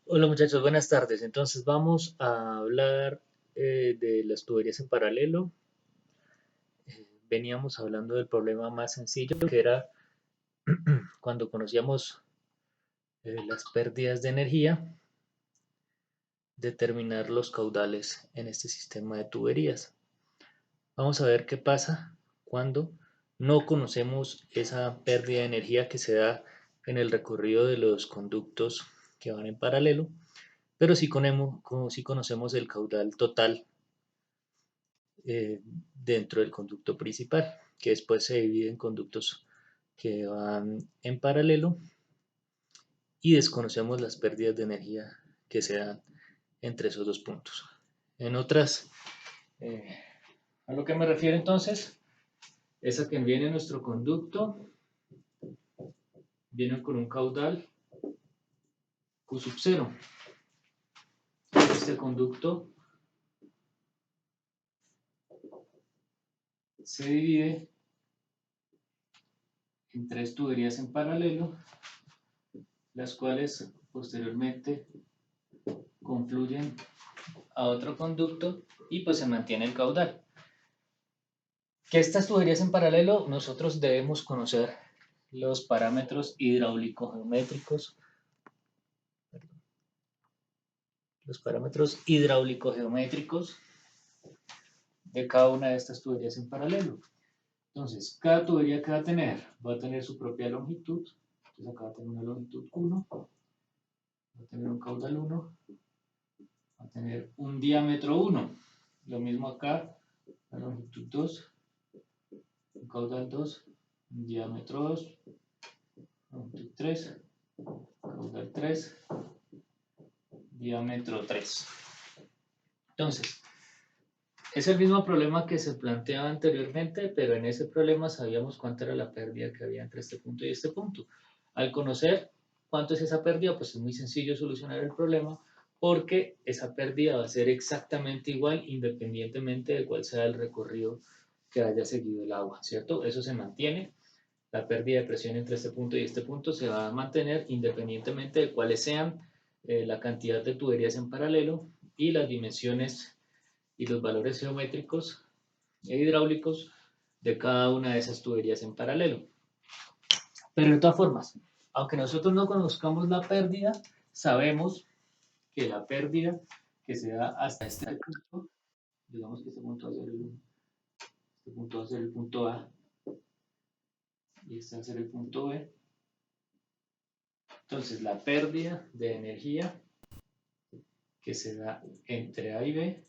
Hola muchachos, buenas tardes. Entonces vamos a hablar de las tuberías en paralelo. Veníamos hablando del problema más sencillo que era cuando conocíamos las pérdidas de energía, determinar los caudales en este sistema de tuberías. Vamos a ver qué pasa cuando no conocemos esa pérdida de energía que se da en el recorrido de los conductos que van en paralelo, pero sí conocemos el caudal total dentro del conducto principal, que después se divide en conductos que van en paralelo y desconocemos las pérdidas de energía que se dan entre esos dos puntos. En otras, eh, a lo que me refiero entonces es a que viene nuestro conducto, viene con un caudal Q sub 0. Este conducto se divide en tres tuberías en paralelo, las cuales posteriormente confluyen a otro conducto y pues se mantiene el caudal. Que estas tuberías en paralelo nosotros debemos conocer los parámetros hidráulico-geométricos, de cada una de estas tuberías en paralelo. Entonces, cada tubería que va a tener su propia longitud. Entonces acá va a tener una longitud 1, va a tener un caudal 1, va a tener un diámetro 1. Lo mismo acá, la longitud 2, un caudal 2, un diámetro 2, longitud 3, caudal 3, diámetro 3. Entonces, es el mismo problema que se planteaba anteriormente, pero en ese problema sabíamos cuánta era la pérdida que había entre este punto y este punto. Al conocer cuánto es esa pérdida, pues es muy sencillo solucionar el problema porque esa pérdida va a ser exactamente igual independientemente de cuál sea el recorrido que haya seguido el agua, ¿cierto? Eso se mantiene. La pérdida de presión entre este punto y este punto se va a mantener independientemente de cuáles sean la cantidad de tuberías en paralelo y las dimensiones y los valores geométricos e hidráulicos de cada una de esas tuberías en paralelo. Pero de todas formas, aunque nosotros no conozcamos la pérdida, sabemos que la pérdida que se da hasta este punto, digamos que este punto va a ser el punto A y este va a ser el punto B. Entonces, la pérdida de energía que se da entre A y B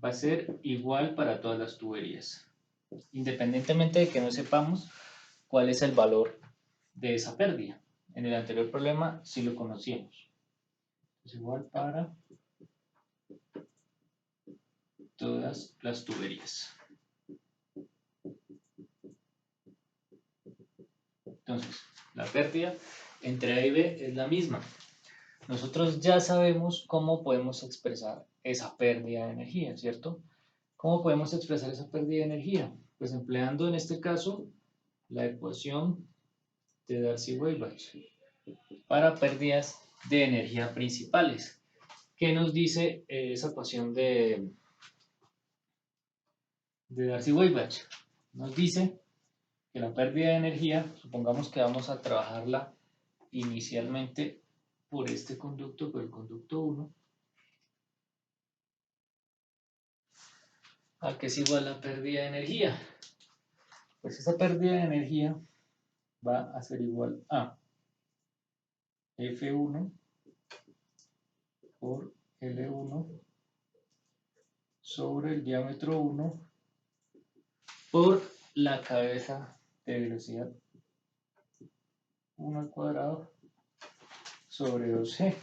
va a ser igual para todas las tuberías, independientemente de que no sepamos cuál es el valor de esa pérdida. En el anterior problema sí lo conocíamos. Es igual para todas las tuberías. Entonces, la pérdida entre A y B es la misma. Nosotros ya sabemos cómo podemos expresar esa pérdida de energía, ¿cierto? ¿Cómo podemos expresar esa pérdida de energía? Pues empleando en este caso la ecuación de Darcy-Weisbach para pérdidas de energía principales. ¿Qué nos dice esa ecuación de Darcy-Weisbach? Nos dice que la pérdida de energía, supongamos que vamos a trabajarla inicialmente por este conducto, por el conducto 1, a que es igual la pérdida de energía. Pues esa pérdida de energía va a ser igual a F1 por L1 sobre el diámetro 1 por la cabeza de velocidad 1 al cuadrado sobre 2G,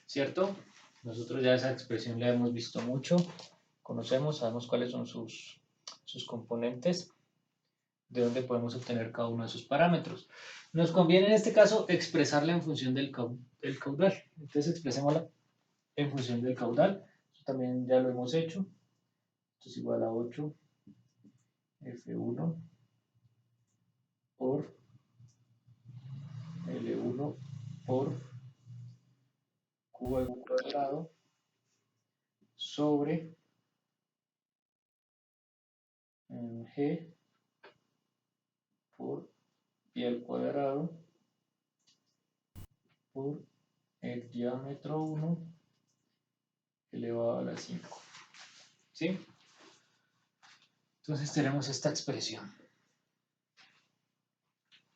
¿cierto? Nosotros ya esa expresión la hemos visto mucho, conocemos, sabemos cuáles son sus componentes, de dónde podemos obtener cada uno de sus parámetros. Nos conviene en este caso expresarla en función del caudal. Entonces expresémosla en función del caudal. Eso también ya lo hemos hecho. Esto es igual a 8 F1 por L1 por Q al cuadrado sobre G por pi al cuadrado por el diámetro 1 elevado a la 5. ¿Sí? Entonces tenemos esta expresión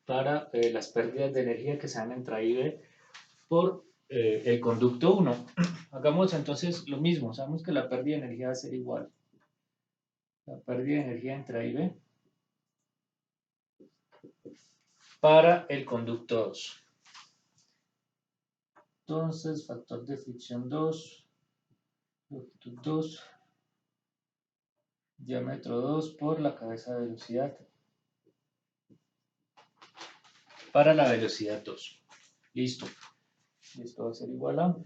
para las pérdidas de energía que se dan entre A y B por el conducto 1. Hagamos entonces lo mismo. Sabemos que la pérdida de energía va a ser igual. La pérdida de energía entre A y B para el conducto 2. Entonces, factor de fricción 2, longitud 2, diámetro 2 por la cabeza de velocidad para la velocidad 2. Listo. Esto va a ser igual a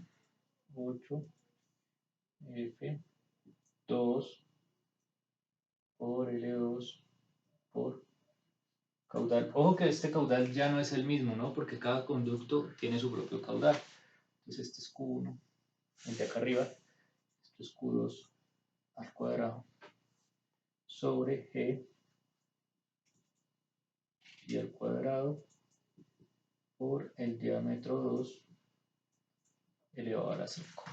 8 F2 por L2 por caudal. Ojo que este caudal ya no es el mismo, ¿no? Porque cada conducto tiene su propio caudal. Entonces este es Q1, el de acá arriba. Esto es Q2 al cuadrado sobre G y al cuadrado por el diámetro 2 elevado a la 5.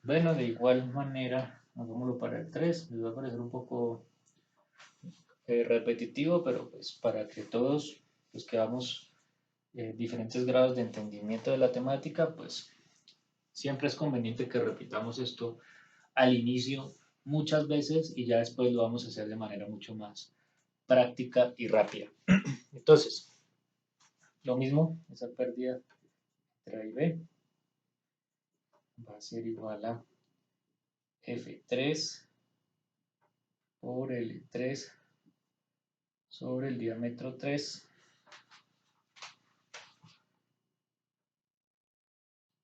Bueno, de igual manera, hagámoslo para el 3. Les va a parecer un poco repetitivo, pero pues para que todos los que vamos diferentes grados de entendimiento de la temática, pues siempre es conveniente que repitamos esto al inicio muchas veces y ya después lo vamos a hacer de manera mucho más práctica y rápida. Entonces, lo mismo, esa pérdida entre A y B va a ser igual a F3 por L3 sobre el diámetro 3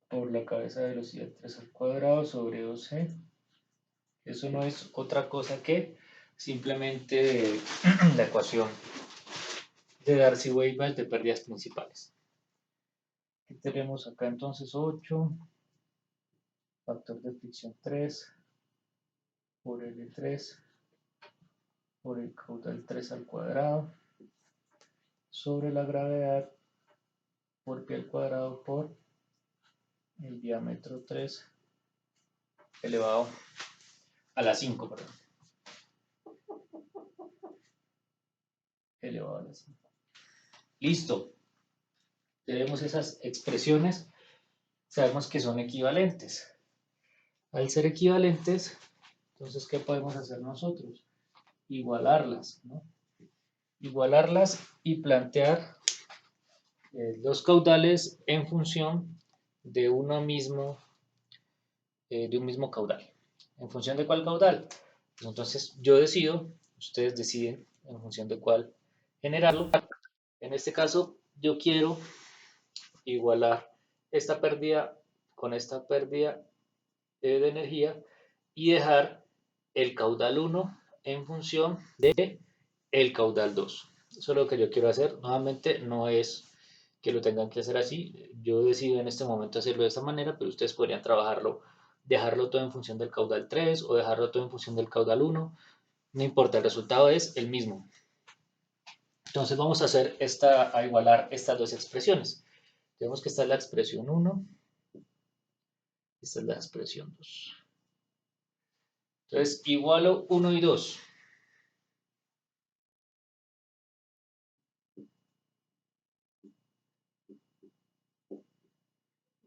por la cabeza de velocidad 3 al cuadrado sobre 2G. Eso no es otra cosa que simplemente la ecuación de Darcy-Weisbach de pérdidas principales. Aquí tenemos acá entonces 8, factor de fricción 3 por L3 por el caudal 3 al cuadrado sobre la gravedad por pi al cuadrado por el diámetro 3 elevado a la 5, perdón. Elevado a la 5. Listo. Tenemos esas expresiones, sabemos que son equivalentes. Al ser equivalentes, entonces, ¿qué podemos hacer nosotros? Igualarlas, ¿no? Igualarlas y plantear los caudales en función de un mismo caudal. ¿En función de cuál caudal? Pues entonces yo decido, ustedes deciden en función de cuál generarlo. En este caso, yo quiero igualar esta pérdida con esta pérdida de energía y dejar el caudal 1 en función de el caudal 2. Eso es lo que yo quiero hacer. Nuevamente, no es que lo tengan que hacer así. Yo decido en este momento hacerlo de esta manera, pero ustedes podrían trabajarlo, dejarlo todo en función del caudal 3 o dejarlo todo en función del caudal 1. No importa, el resultado es el mismo. Entonces vamos a hacer a igualar estas dos expresiones. Tenemos que esta es la expresión 1, esta es la expresión 2. Entonces igualo 1 y 2.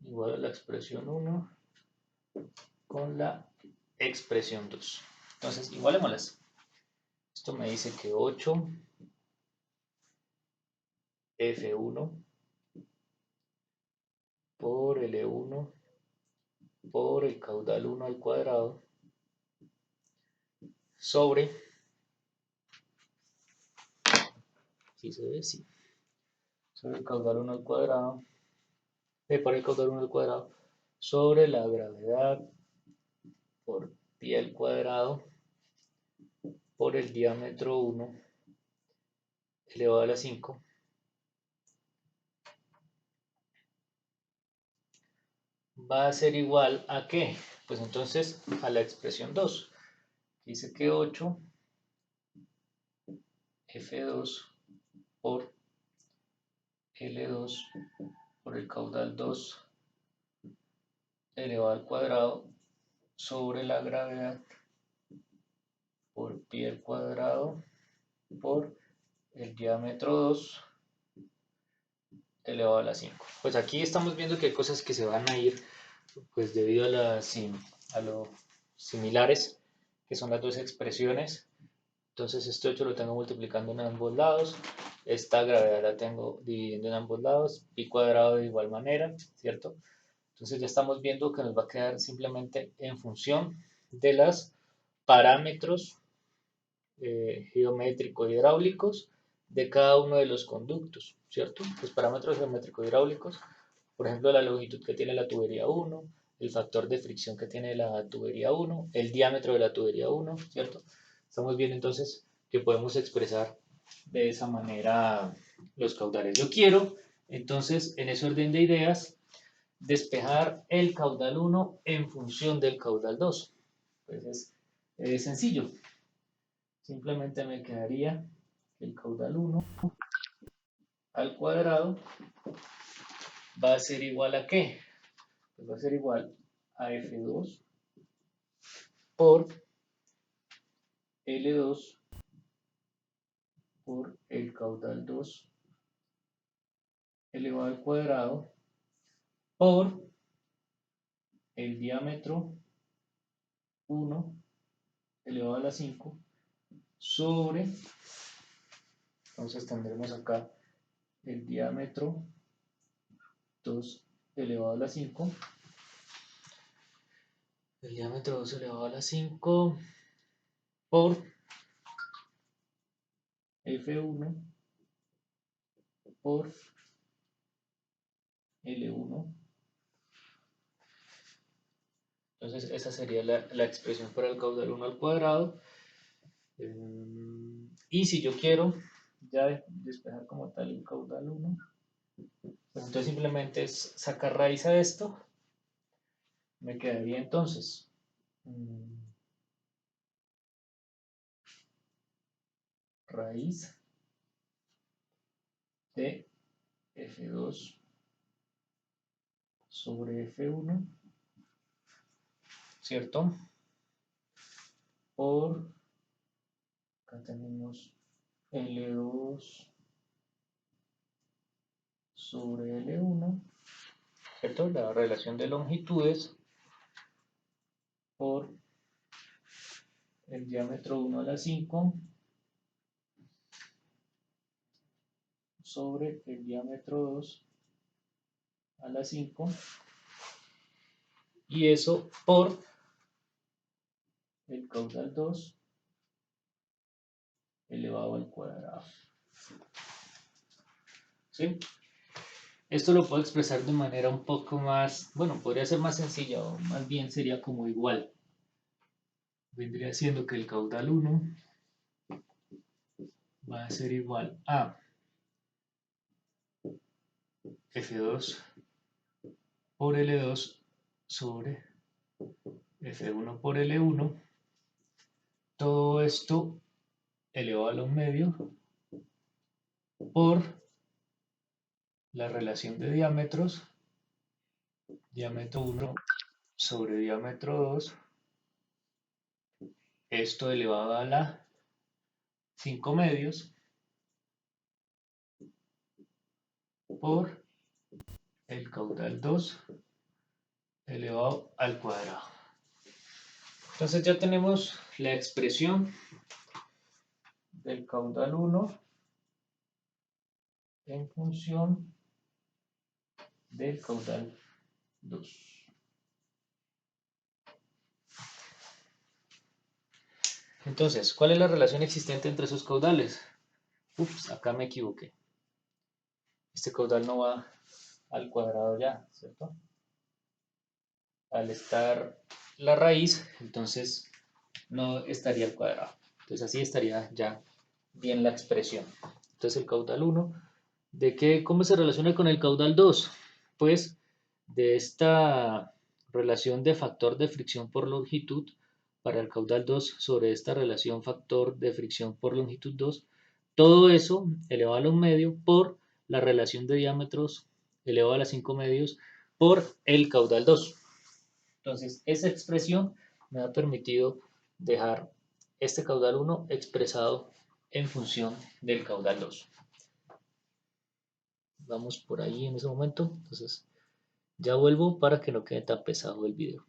Igualo la expresión 1 con la expresión 2. Entonces igualémoslas. Esto me dice que 8 F1 por L1 por el caudal 1 al cuadrado sobre, ¿sí se ve? Sí. Sobre el caudal 1 al cuadrado, por el caudal 1 al cuadrado, sobre la gravedad por pi al cuadrado por el diámetro 1 elevado a la 5 va a ser igual a ¿qué? Pues entonces a la expresión 2. Dice que 8 F2 por L2 por el caudal 2 elevado al cuadrado sobre la gravedad por pi al cuadrado por el diámetro 2 elevado a la 5. Pues aquí estamos viendo que hay cosas que se van a ir pues debido a lo similares que son las dos expresiones. Entonces este 8 lo tengo multiplicando en ambos lados, esta gravedad la tengo dividiendo en ambos lados, pi cuadrado de igual manera, ¿cierto? Entonces ya estamos viendo que nos va a quedar simplemente en función de los parámetros geométrico hidráulicos de cada uno de los conductos, ¿cierto? Los parámetros geométrico hidráulicos, por ejemplo, la longitud que tiene la tubería 1, el factor de fricción que tiene la tubería 1, el diámetro de la tubería 1, ¿cierto? Estamos viendo entonces que podemos expresar de esa manera los caudales. Yo quiero, entonces, en ese orden de ideas, despejar el caudal 1 en función del caudal 2. Pues es sencillo. Simplemente me quedaría el caudal 1 al cuadrado va a ser igual a ¿qué? Pues va a ser igual a F2 por L2 por el caudal 2 elevado al cuadrado por el diámetro 1 elevado a la 5 sobre, entonces tendremos acá el diámetro 2 elevado a la 5, el diámetro 2 elevado a la 5 por F1 por L1. Entonces esa sería la expresión para el caudal 1 al cuadrado. Y si yo quiero ya despejar como tal el caudal 1, pues entonces simplemente es sacar raíz a esto. Me quedaría entonces raíz de F2 sobre F1, ¿cierto? Por, acá tenemos L2 sobre L1, ¿cierto? La relación de longitudes por el diámetro 1 a la 5 sobre el diámetro 2 a la 5 y eso por el caudal 2 elevado al cuadrado. ¿Sí? Esto lo puedo expresar de manera un poco más, bueno, podría ser más sencilla o más bien sería como igual. Vendría siendo que el caudal 1 va a ser igual a F2 por L2 sobre F1 por L1. Todo esto elevado a los medios por la relación de diámetros, diámetro 1 sobre diámetro 2, esto elevado a la 5 medios por el caudal 2 elevado al cuadrado. Entonces ya tenemos la expresión del caudal 1 en función del caudal 2. Entonces, ¿cuál es la relación existente entre esos caudales? Ups, acá me equivoqué. Este caudal no va al cuadrado ya, ¿cierto? Al estar la raíz, entonces no estaría al cuadrado. Entonces así estaría ya bien la expresión. Entonces el caudal 1, ¿cómo se relaciona con el caudal 2? Pues de esta relación de factor de fricción por longitud para el caudal 2 sobre esta relación factor de fricción por longitud 2, todo eso elevado a la 1 medio por la relación de diámetros elevado a la 5 medios por el caudal 2. Entonces, esa expresión me ha permitido dejar este caudal 1 expresado en función del caudal 2. Vamos por ahí en ese momento. Entonces, ya vuelvo para que no quede tan pesado el video.